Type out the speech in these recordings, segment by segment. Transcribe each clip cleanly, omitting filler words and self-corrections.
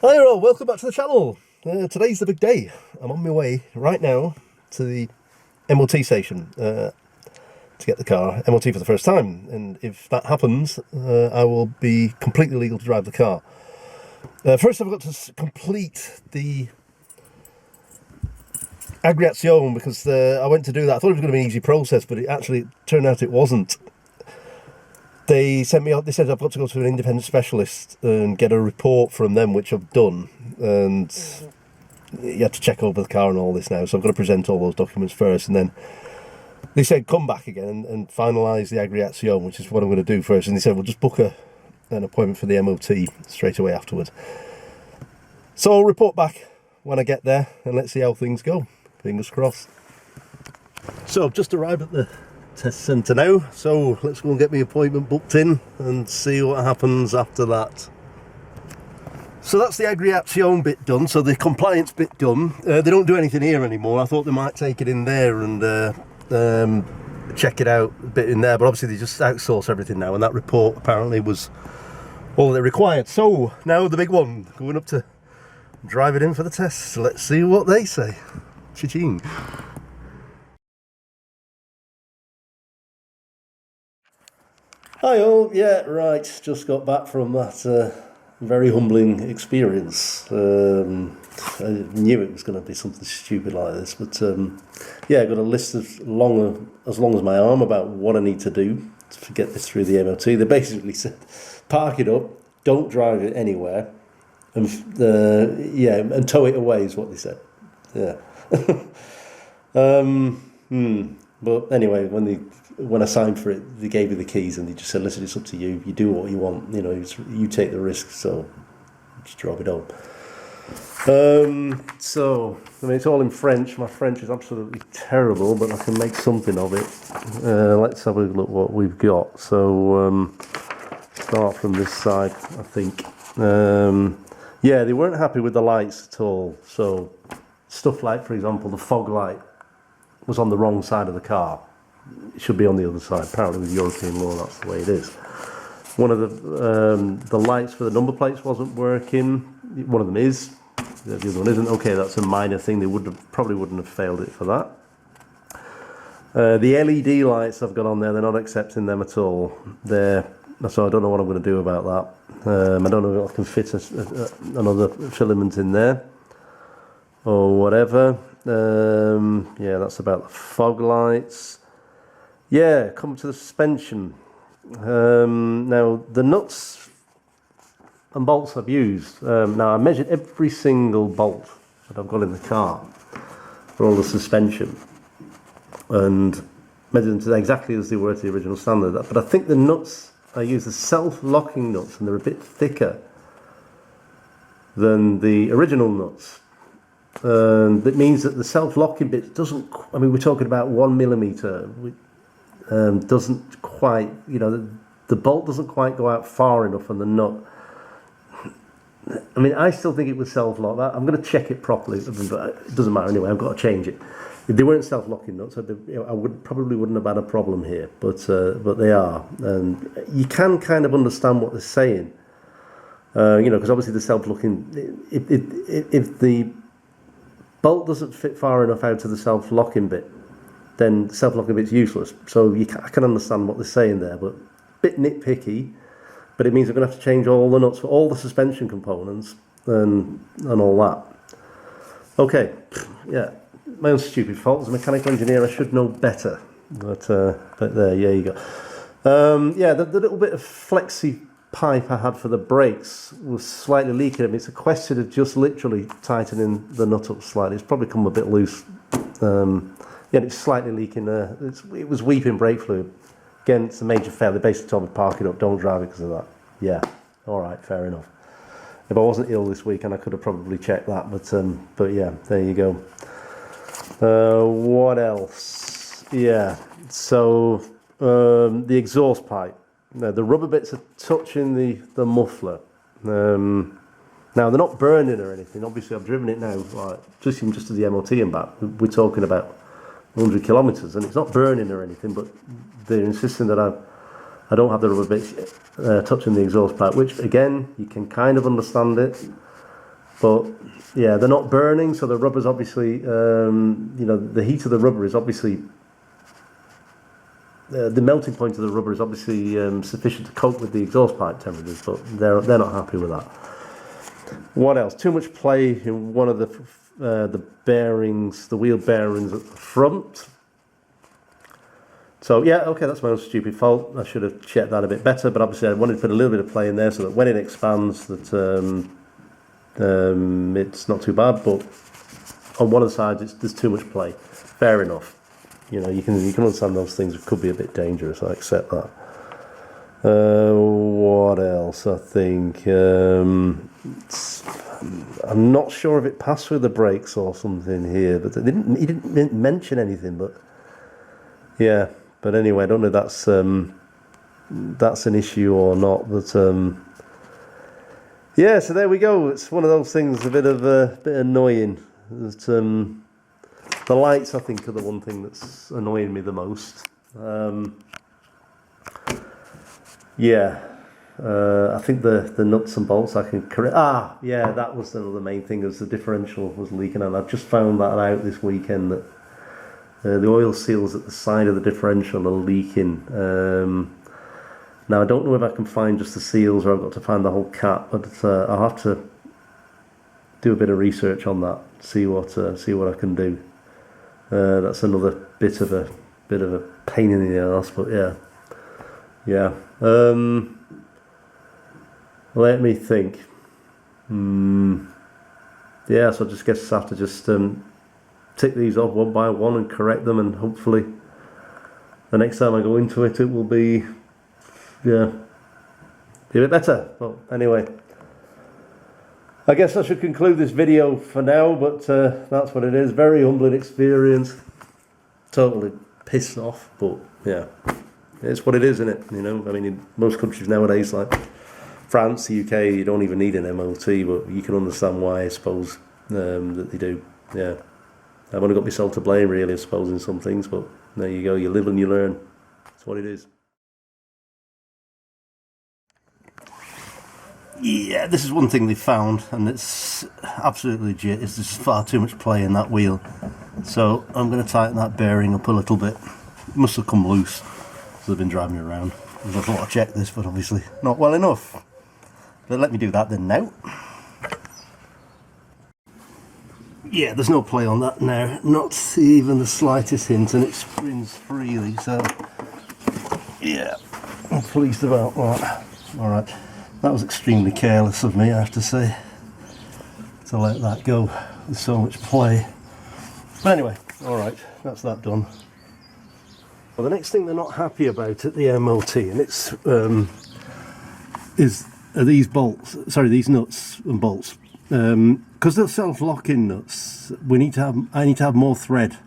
Hi all, welcome back to the channel. Today's the big day. I'm on my way right now to the MOT station to get the car MOT for the first time, and if that happens I will be completely legal to drive the car. First I've got to complete the aggregation because I went to do that. I thought it was going to be an easy process, but it actually turned out it wasn't. They sent me out. They said I've got to go to an independent specialist and get a report from them, which I've done. And you have to check over the car and all this now. So I've got to present all those documents first, and then they said come back again and finalise the aggregation, which is what I'm going to do first. And they said we'll just book an appointment for the MOT straight away afterwards. So I'll report back when I get there, and let's see how things go. Fingers crossed. So I've just arrived at the test centre now, so let's go and get my appointment booked in and see what happens after that. So that's the aggregation bit done, so the compliance bit done. They don't do anything here anymore. I thought they might take it in there and check it out a bit in there, but obviously they just outsource everything now, and that report apparently was all they required. So now the big one, going up to drive it in for the test. Let's see what they say. Cha-ching. Hi all, yeah, right, just got back from that very humbling experience. I knew it was going to be something stupid like this, but yeah, I got a list as long as my arm about what I need to do to get this through the MOT. They basically said, park it up, don't drive it anywhere, and yeah, and tow it away is what they said. Yeah. But anyway, when I signed for it, they gave me the keys and they just said, listen, it's up to you. You do what you want. You know, you take the risk, so just drop it on. So, I mean, it's all in French. My French is absolutely terrible, but I can make something of it. Let's have a look what we've got. So, start from this side, I think. Yeah, they weren't happy with the lights at all. So, stuff like, for example, the fog light was on the wrong side of the car. It should be on the other side. Apparently with European law that's the way it is. One of the lights for the number plates wasn't working. One of them is, the other one isn't. Okay, that's a minor thing. They probably wouldn't have failed it for that. The LED lights I've got on there, they're not accepting them at all. So I don't know what I'm going to do about that. I don't know if I can fit another filament in there or whatever. Yeah, that's about the fog lights. Yeah, come to the suspension. Now the nuts and bolts I've used. Now I measured every single bolt that I've got in the car for all the suspension and measured them to exactly as they were to the original standard. But I think the nuts, I use the self-locking nuts, and they're a bit thicker than the original nuts. That means that the self-locking bit doesn't, I mean, we're talking about 1 millimeter, doesn't quite, you know, the bolt doesn't quite go out far enough on the nut. I mean, I still think it was self-locked. I'm going to check it properly, but it doesn't matter anyway, I've got to change it. If they weren't self-locking nuts, I probably wouldn't have had a problem here, but they are. And you can kind of understand what they're saying, you know, because obviously the self-locking, if the bolt doesn't fit far enough out to the self-locking bit, then the self-locking bit's useless. So I can understand what they're saying there, but a bit nitpicky. But it means I'm going to have to change all the nuts for all the suspension components and all that. Okay, yeah, my own stupid fault. As a mechanical engineer, I should know better. But there you go. Yeah, the little bit of flexi pipe I had for the brakes was slightly leaking. I mean, it's a question of just literally tightening the nut up slightly. It's probably come a bit loose. Yeah, it's slightly leaking there. It was weeping brake fluid. Again, it's a major fail. They basically told me park it up, don't drive it because of that. Yeah, all right, fair enough. If I wasn't ill this weekend, I could have probably checked that. But yeah, there you go. What else? Yeah, so the exhaust pipe. Now, the rubber bits are touching the muffler. Now, they're not burning or anything. Obviously, I've driven it now, like, just to the MOT and back. We're talking about 100 kilometres, and it's not burning or anything, but they're insisting that I don't have the rubber bits touching the exhaust pipe, which, again, you can kind of understand it. But yeah, they're not burning, so the rubber's obviously, you know, the heat of the rubber is obviously, the melting point of the rubber is obviously sufficient to cope with the exhaust pipe temperatures, but they're not happy with that. What else? Too much play in one of the bearings, the wheel bearings at the front. So yeah, okay, that's my own stupid fault. I should have checked that a bit better, but obviously I wanted to put a little bit of play in there so that when it expands, that it's not too bad. But on one of the sides, there's too much play. Fair enough. You know, you can understand those things could be a bit dangerous. I accept that. What else? I think I'm not sure if it passed through the brakes or something here, but he didn't mention anything. But yeah. But anyway, I don't know if that's an issue or not. But yeah, so there we go. It's one of those things, a bit annoying. That, the lights, I think, are the one thing that's annoying me the most. Yeah, I think the nuts and bolts I can correct. Yeah, that was the main thing. Was the differential was leaking, and I've just found that out this weekend that. The oil seals at the side of the differential are leaking. Now I don't know if I can find just the seals or I've got to find the whole cap, but I'll have to do a bit of research on that. See what I can do. That's another bit of a pain in the ass, but yeah. Let me think. Yeah, so I just guess I have to just tick these off one by one and correct them, and hopefully the next time I go into it, it will be a bit better. Well, anyway, I guess I should conclude this video for now, but that's what it is. Very humbling experience. Totally pissed off, but yeah, it's what it is, isn't it? You know, I mean, in most countries nowadays, like France, the UK, you don't even need an MOT, but you can understand why, I suppose, that they do. Yeah. I've only got myself to blame, really, I suppose, in some things, but there you go, you live and you learn. That's what it is. Yeah, this is one thing they found, and it's absolutely legit, is there's far too much play in that wheel. So I'm going to tighten that bearing up a little bit. It must have come loose, so they've been driving me around. I thought I'd check this, but obviously not well enough. But let me do that then now. Yeah, there's no play on that now, not even the slightest hint, and it springs freely, so yeah, I'm pleased about that. Alright, that was extremely careless of me, I have to say, to let that go with so much play. But anyway, alright, that's that done. Well, the next thing they're not happy about at the MOT, and it's are these bolts, sorry, these nuts and bolts. Because they're self-locking nuts, I need to have more thread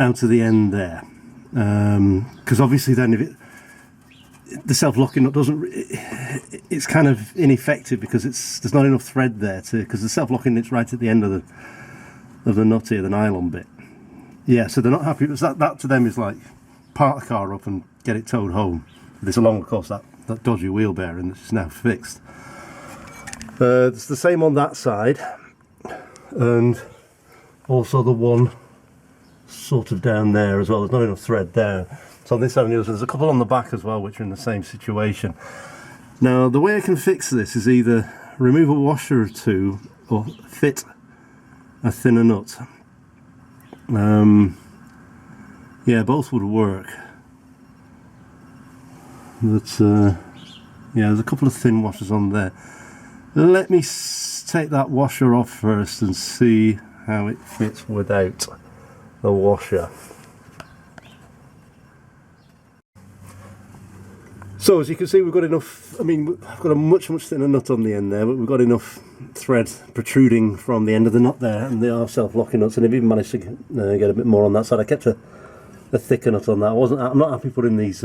out to the end there. Because obviously then if the self-locking nut it's kind of ineffective because there's not enough thread there because the self-locking nut's right at the end of the nut here, the nylon bit. Yeah, so they're not happy because that to them is like park the car up and get it towed home. This along, of course, that dodgy wheel bearing that's now fixed. It's the same on that side, and also the one sort of down there as well. There's not enough thread there. So on this side, there's a couple on the back as well, which are in the same situation. Now, the way I can fix this is either remove a washer or two, or fit a thinner nut. Yeah, both would work. But yeah, there's a couple of thin washers on there. Let me take that washer off first and see how it fits without the washer. So as you can see, we've got enough, I mean, I've got a much thinner nut on the end there, but we've got enough thread protruding from the end of the nut there, and they are self-locking nuts, and I've even managed to get a bit more on that side. I kept a thicker nut on that. I'm not happy putting these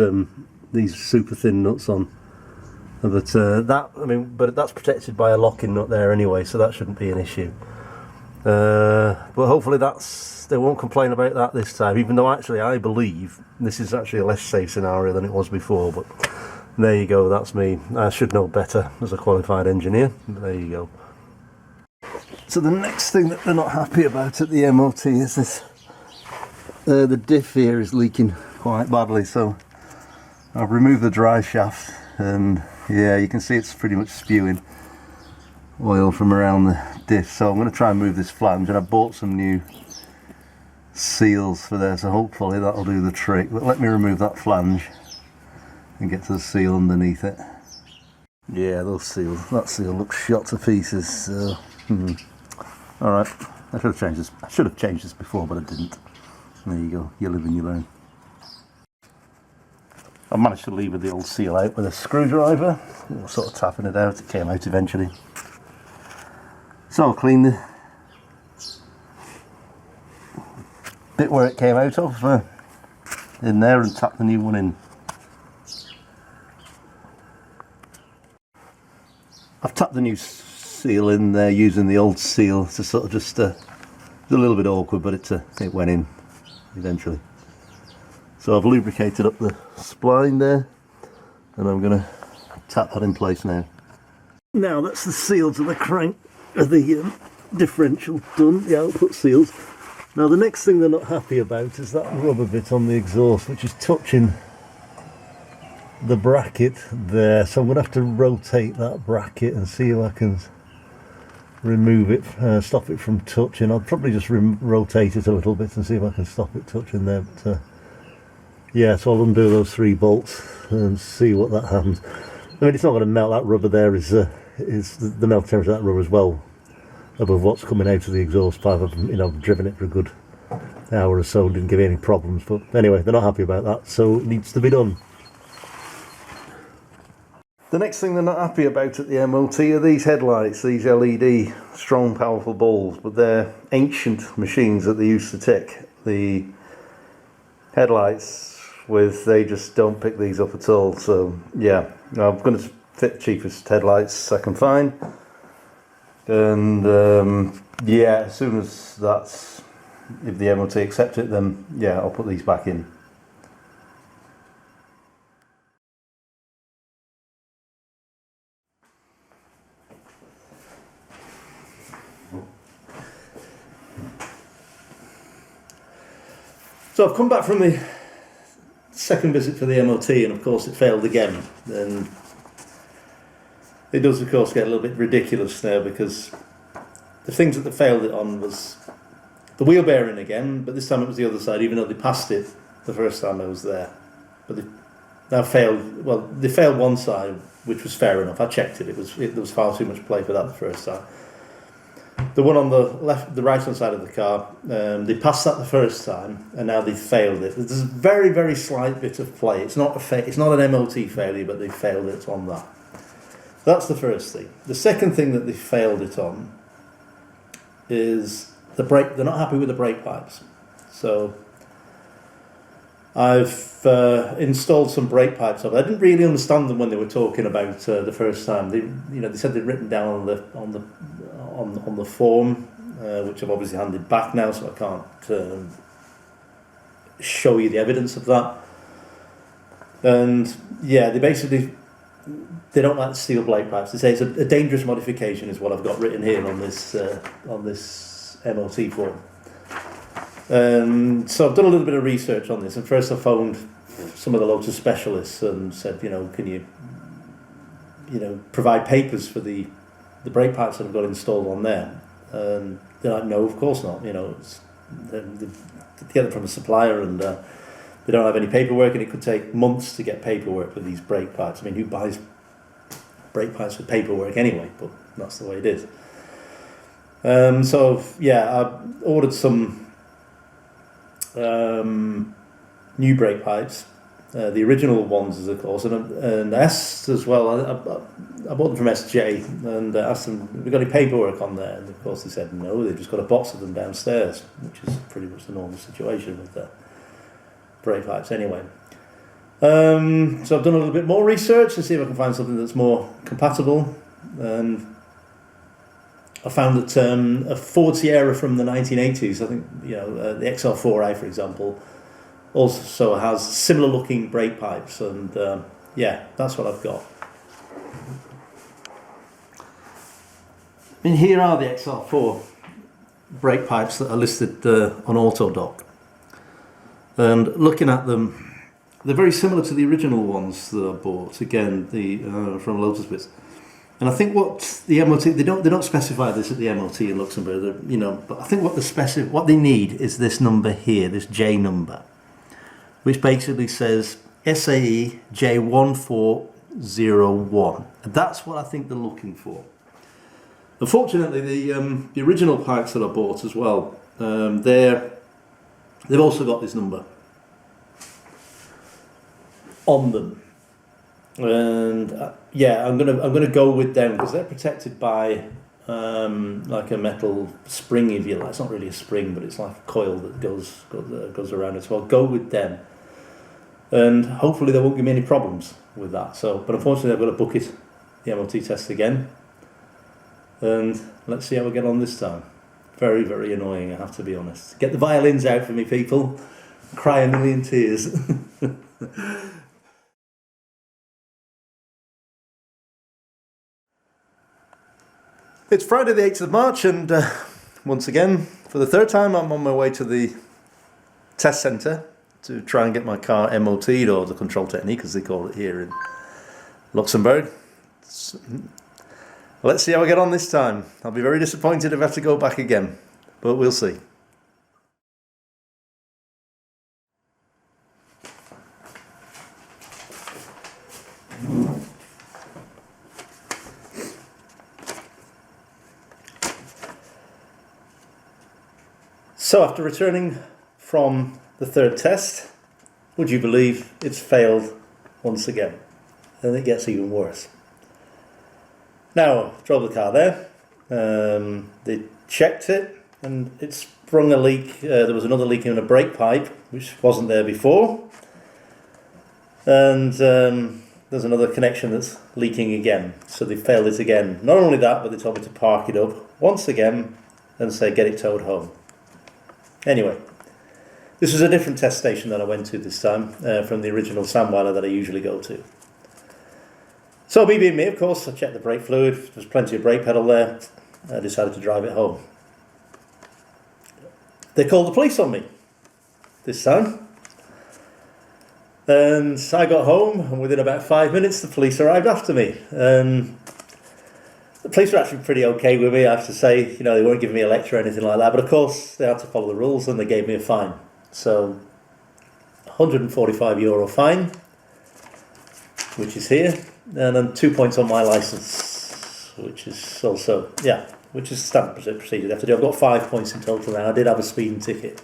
super thin nuts on. But but that's protected by a locking nut there anyway, so that shouldn't be an issue. But hopefully they won't complain about that this time, even though actually I believe this is actually a less safe scenario than it was before. But there you go, that's me. I should know better as a qualified engineer, but there you go. So the next thing that they're not happy about at the MOT is this, the diff here is leaking quite badly, so I've removed the dry shaft and yeah, you can see it's pretty much spewing oil from around the diff, so I'm going to try and move this flange, and I bought some new seals for there, so hopefully that'll do the trick. But let me remove that flange and get to the seal underneath it. Yeah, those seals, that seal looks shot to pieces, so alright, I should have changed this. I should have changed this before, but I didn't. There you go, you live and you learn. I managed to lever the old seal out with a screwdriver, sort of tapping it out. It came out eventually. So I'll clean the bit where it came out of in there and tap the new one in. I've tapped the new seal in there using the old seal to sort of just, it's a little bit awkward, but it went in eventually. So I've lubricated up the spline there, and I'm going to tap that in place now. Now that's the seal to the crank of the differential done, the output seals. Now the next thing they're not happy about is that rubber bit on the exhaust, which is touching the bracket there. So I'm going to have to rotate that bracket and see if I can remove it, stop it from touching. I'll probably just rotate it a little bit and see if I can stop it touching there. But yeah, so I'll undo those 3 bolts and see what that happens. I mean, it's not going to melt. That rubber there is the melt temperature of that rubber as well above what's coming out of the exhaust pipe. I've driven it for a good hour or so, didn't give me any problems. But anyway, they're not happy about that, so it needs to be done. The next thing they're not happy about at the MOT are these headlights, these LED strong powerful bulbs, but they're ancient machines that they used to tick the headlights with. They just don't pick these up at all. So yeah, I'm going to fit the cheapest headlights I can find, and yeah, as soon as if the MOT accept it, then yeah, I'll put these back in. So I've come back from the second visit for the MOT, and of course it failed again. And it does of course get a little bit ridiculous now, because the things that they failed it on was the wheel bearing again, but this time it was the other side, even though they passed it the first time I was there. But they now failed, well, they failed one side, which was fair enough. I checked it, there was far too much play for that the first time. The one on the right hand side of the car, they passed that the first time, and now they failed it. There's a very, very slight bit of play. It's not an MOT failure, but they failed it on that. That's the first thing. The second thing that they failed it on is the brake. They're not happy with the brake pipes. So I've installed some brake pipes. I didn't really understand them when they were talking about the first time. They said they'd written down on the form, which I've obviously handed back now, so I can't show you the evidence of that. And yeah, they don't like the steel brake pipes. They say it's a dangerous modification, is what I've got written here on this MOT form. So I've done a little bit of research on this, and first I phoned some of the Lotus specialists and said, can you provide papers for the brake pipes that I've got installed on there? And they're like, no, of course not. They get them from a supplier, and they don't have any paperwork, and it could take months to get paperwork for these brake pipes. I mean, who buys brake pipes with paperwork anyway? But that's the way it is. So yeah, I ordered some new brake pipes, the original ones, of course, and S as well. I bought them from SJ and asked them, have we got any paperwork on there? And of course they said no, they've just got a box of them downstairs, which is pretty much the normal situation with the brake pipes anyway. So I've done a little bit more research to see if I can find something that's more compatible, and I found that a Ford Sierra from the 1980s, I think, the XL4i, for example, also has similar looking brake pipes, and yeah, that's what I've got. And here are the XR4 brake pipes that are listed on AutoDock. And looking at them, they're very similar to the original ones that I bought. Again, from Lotus bits. And I think what the MOT, they don't specify this at the MOT in Luxembourg, you know. But I think what they need is this number here, this J number, which basically says SAE J1401. And that's what I think they're looking for. Unfortunately, the original pipes that I bought as well, they've also got this number on them, and yeah, I'm gonna go with them because they're protected by like a metal spring, if you like. It's not really a spring, but it's like a coil that goes around it. So I'll go with them, and hopefully they won't give me any problems with that. So, but unfortunately, I've got to book it, the MOT test again. And let's see how we get on this time. Very, very annoying, I have to be honest. Get the violins out for me, people. Cry a million tears. It's Friday the 8th of March, and once again, for the third time, I'm on my way to the test centre to try and get my car MOT'd, or the control technique as they call it here in Luxembourg. Let's see how I get on this time. I'll be very disappointed if I have to go back again, but we'll see. So after returning from the third test, would you believe it's failed once again? And it gets even worse. Now, drove the car there, they checked it, and it sprung a leak. There was another leak in a brake pipe, which wasn't there before. And there's another connection that's leaking again. So they failed it again. Not only that, but they told me to park it up once again and say, get it towed home. Anyway, this was a different test station that I went to this time, from the original Sandweiler that I usually go to. So me being me, of course, I checked the brake fluid. There's plenty of brake pedal there. I decided to drive it home. They called the police on me this time. And I got home, and within about 5 minutes, the police arrived after me. The police were actually pretty okay with me, I have to say. You know, they weren't giving me a lecture or anything like that. But of course, they had to follow the rules, and they gave me a fine. So, €145 fine, which is here. And then 2 points on my licence, which is also, which is standard procedure they have to do. I've got 5 points in total now. I did have a speeding ticket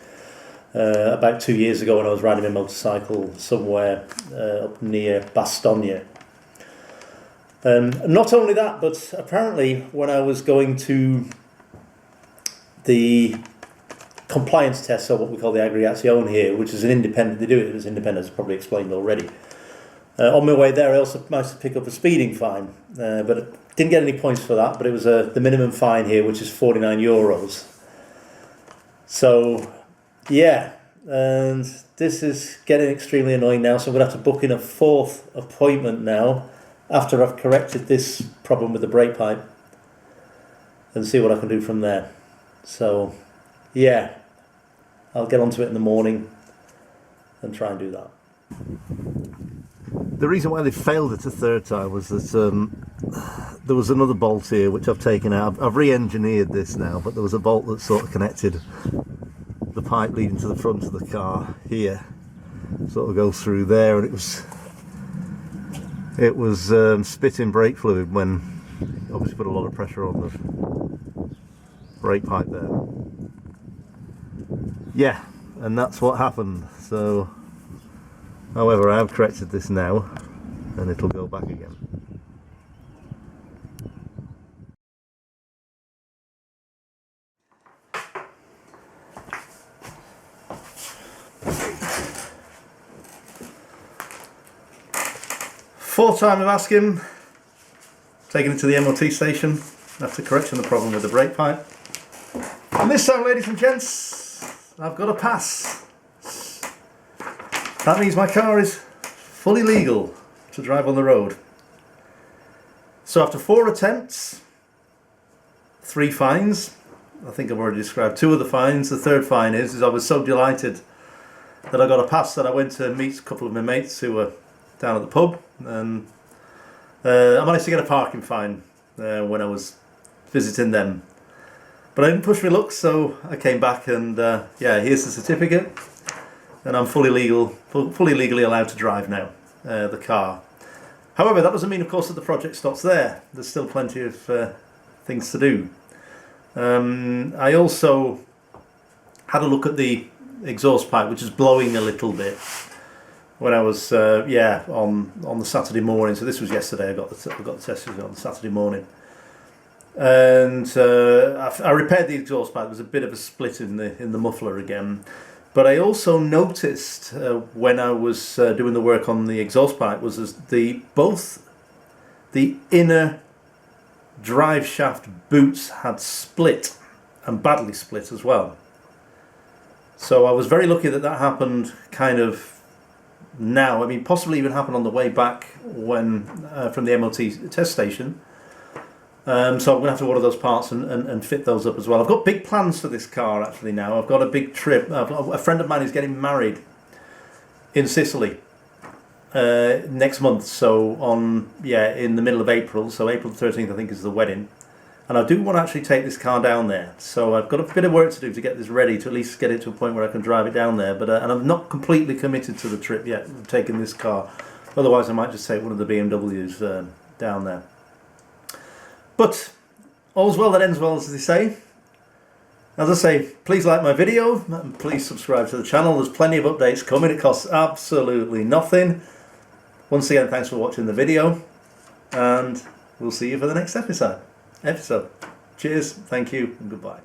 about 2 years ago when I was riding a motorcycle somewhere up near Bastogne. Not only that, but apparently when I was going to the compliance test, or what we call the aggregation here, which is an independent, they do it as independent, as probably explained already. On my way there, I also managed to pick up a speeding fine, but I didn't get any points for that. But it was the minimum fine here, which is €49. So, yeah, and this is getting extremely annoying now. So I'm going to have to book in a fourth appointment now, after I've corrected this problem with the brake pipe, and see what I can do from there. So, yeah, I'll get onto it in the morning and try and do that. The reason why they failed it a third time was that there was another bolt here which I've taken out. I've re-engineered this now, but there was a bolt that sort of connected the pipe leading to the front of the car here. Sort of goes through there, and it was spitting brake fluid when obviously put a lot of pressure on the brake pipe there. Yeah, and that's what happened. So, however, I have corrected this now, and it'll go back again. Fourth time of asking, taking it to the MOT station after correcting the problem with the brake pipe. And this time, ladies and gents, I've got a pass. That means my car is fully legal to drive on the road. So after 4 attempts, 3 finds. I think I've already described 2 of the finds. The third find is I was so delighted that I got a pass that I went to meet a couple of my mates who were down at the pub, and I managed to get a parking fine when I was visiting them. But I didn't push my luck, so I came back and yeah, here's the certificate, and I'm fully legally allowed to drive now, the car. However, that doesn't mean, of course, that the project stops there. There's still plenty of things to do. I also had a look at the exhaust pipe, which is blowing a little bit, when I was yeah, on the Saturday morning. So this was yesterday. I got the test on Saturday morning, and I repaired the exhaust pipe. There was a bit of a split in the muffler again, but I also noticed when I was doing the work on the exhaust pipe was both the inner drive shaft boots had split, and badly split as well. So I was very lucky that happened kind of now. I mean, possibly even happened on the way back when from the MOT test station. So I'm going to have to order those parts and fit those up as well. I've got big plans for this car actually now. I've got a big trip. A friend of mine is getting married in Sicily next month. So in the middle of April. So April 13th I think is the wedding. And I do want to actually take this car down there. So I've got a bit of work to do to get this ready, to at least get it to a point where I can drive it down there. But and I'm not completely committed to the trip yet, taking this car. Otherwise I might just take one of the BMWs down there. But all's well that ends well, as they say. As I say, please like my video and please subscribe to the channel. There's plenty of updates coming. It costs absolutely nothing. Once again, thanks for watching the video, and we'll see you for the next episode. Cheers, thank you, and goodbye.